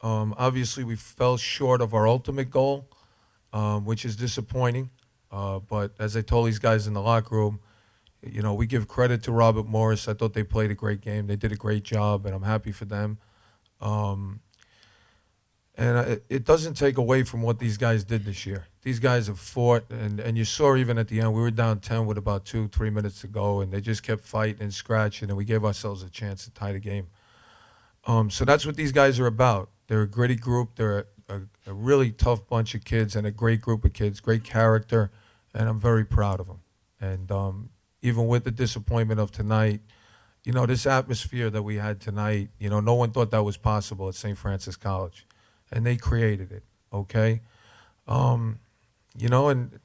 Obviously, we fell short of our ultimate goal, which is disappointing. But as I told these guys in the locker room, we give credit to Robert Morris. I thought they played a great game. They did a great job, and I'm happy for them. Um, and it doesn't take away from what these guys did this year. These guys have fought, and you saw even at the end, we were down 10 with about 2, 3 minutes to go, and they just kept fighting and scratching, and we gave ourselves a chance to tie the game. So that's what these guys are about. They're a gritty group. They're a really tough bunch of kids and a great group of kids, great character, and I'm very proud of them. And even with the disappointment of tonight, this atmosphere that we had tonight, no one thought that was possible at St. Francis College, and they created it. Okay, um, and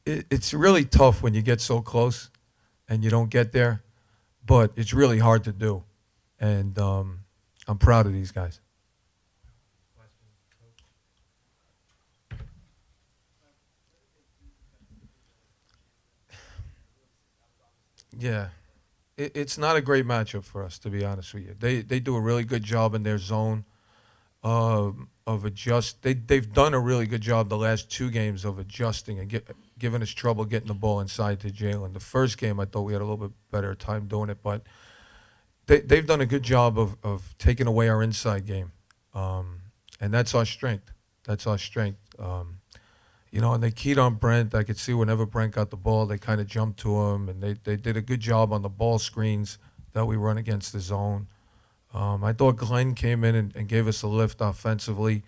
it's really tough when you get so close and you don't get there, but it's really hard to do, and I'm proud of these guys. Yeah, it's not a great matchup for us, to be honest with you. They do a really good job in their zone of adjust. They've done a really good job the last 2 games of adjusting and giving us trouble getting the ball inside to Jalen. The first game, I thought we had a little bit better time doing it, but they've done a good job of taking away our inside game, and that's our strength. That's our strength. And they keyed on Brent. I could see whenever Brent got the ball, they kind of jumped to him, and they did a good job on the ball screens that we run against the zone. I thought Glenn came in and gave us a lift offensively,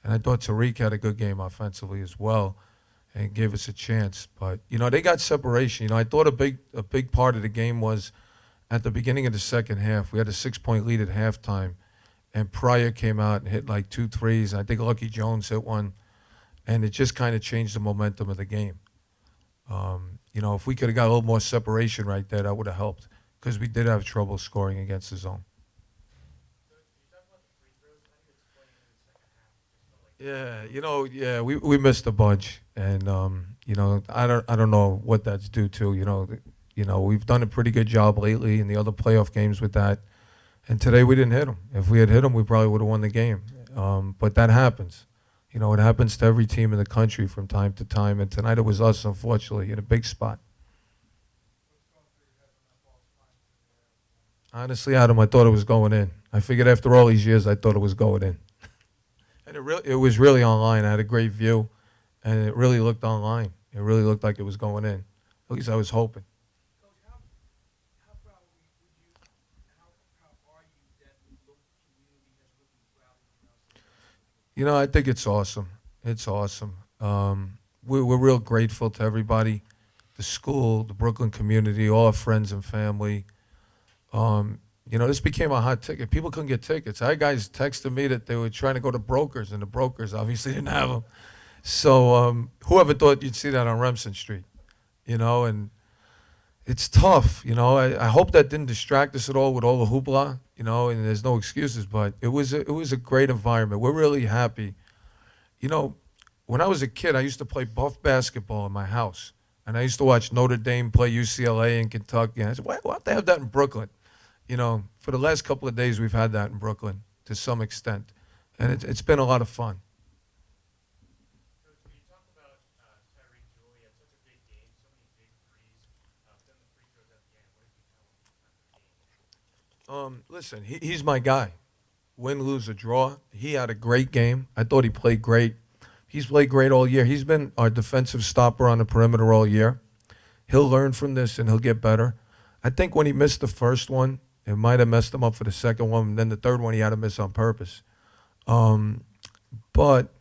and I thought Tariq had a good game offensively as well and gave us a chance. But, they got separation. I thought a big part of the game was at the beginning of the second half. We had a 6-point lead at halftime, and Pryor came out and hit like 2 threes. I think Lucky Jones hit one, and it just kind of changed the momentum of the game. If we could have got a little more separation right there, that would have helped because we did have trouble scoring against the zone. Yeah, yeah, we missed a bunch, and I don't know what that's due to. We've done a pretty good job lately in the other playoff games with that, and today we didn't hit them. If we had hit them, we probably would have won the game. But that happens. It happens to every team in the country from time to time, and tonight it was us, unfortunately, in a big spot. Honestly, Adam, I thought it was going in. I figured after all these years, I thought it was going in. And it was really online. I had a great view, and it really looked online. It really looked like it was going in. At least I was hoping. I think it's awesome. It's awesome. We're real grateful to everybody, the school, the Brooklyn community, all our friends and family. This became a hot ticket. People couldn't get tickets. I had guys texting me that they were trying to go to brokers, and the brokers obviously didn't have them. So whoever thought you'd see that on Remsen Street, and it's tough. I hope that didn't distract us at all with all the hoopla, and there's no excuses, but it was a great environment. We're really happy. You know, when I was a kid, I used to play buff basketball in my house, and I used to watch Notre Dame play UCLA in Kentucky. And I said, why don't they have that in Brooklyn? For the last couple of days, we've had that in Brooklyn to some extent, and it's been a lot of fun. Coach, when you talk about Tyreek Julie had such a big game, so many big threes, then the free throws at the end. What did you tell him after the game? Listen, he's my guy. Win, lose, or draw. He had a great game. I thought he played great. He's played great all year. He's been our defensive stopper on the perimeter all year. He'll learn from this and he'll get better. I think when he missed the first one, it might have messed him up for the second one. And then the third one, he had to miss on purpose. Um, but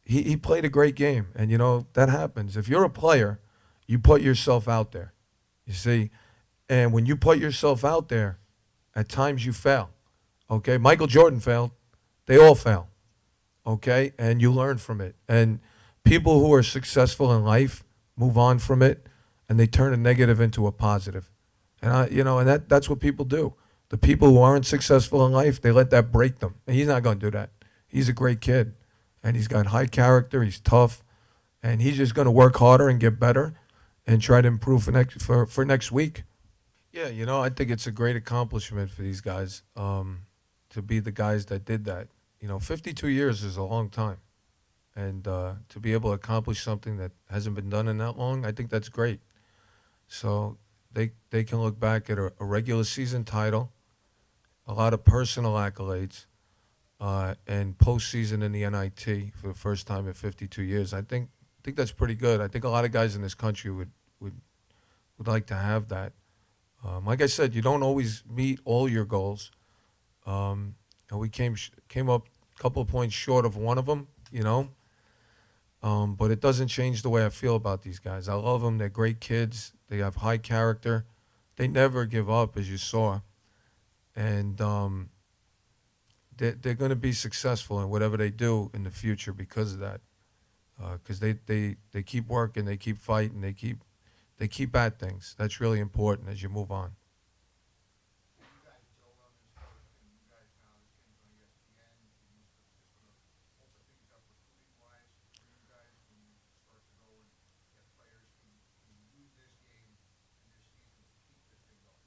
he played a great game. And, that happens. If you're a player, you put yourself out there, you see. And when you put yourself out there, at times you fail. Okay? Michael Jordan failed. They all fail. Okay? And you learn from it. And people who are successful in life move on from it, and they turn a negative into a positive. And that's what people do. The people who aren't successful in life, they let that break them. And he's not going to do that. He's a great kid, and he's got high character. He's tough, and he's just going to work harder and get better, and try to improve for next week. Yeah, I think it's a great accomplishment for these guys. to be the guys that did that. 52 years is a long time, and to be able to accomplish something that hasn't been done in that long, I think that's great. So they can look back at a regular season title, a lot of personal accolades, and postseason in the NIT for the first time in 52 years. I think that's pretty good. I think a lot of guys in this country would would like to have that. Like I said, you don't always meet all your goals, and we came up a couple of points short of one of them. But it doesn't change the way I feel about these guys. I love them. They're great kids. They have high character. They never give up, as you saw, and they're going to be successful in whatever they do in the future because of that. Because they keep working, they keep fighting, they keep at things. That's really important as you move on. You guys, Joe Levin's coach, and you guys now, this game's on ESPN. Is this going to open things up recruiting-wise for you guys when you start to go and get players? Can you use this game and this season to keep this thing going?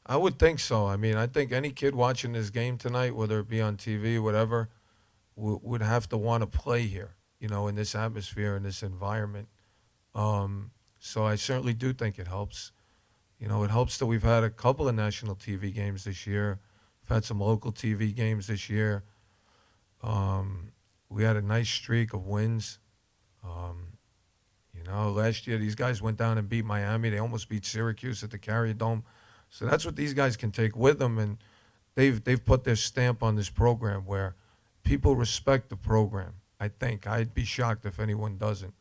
I would think so. I mean, I think any kid watching this game tonight, whether it be on TV, whatever, would have to want to play here, in this atmosphere, in this environment. So I certainly do think it helps. It helps that we've had a couple of national TV games this year. We've had some local TV games this year. We had a nice streak of wins. Last year these guys went down and beat Miami. They almost beat Syracuse at the Carrier Dome. So that's what these guys can take with them, and they've put their stamp on this program where people respect the program. I think I'd be shocked if anyone doesn't.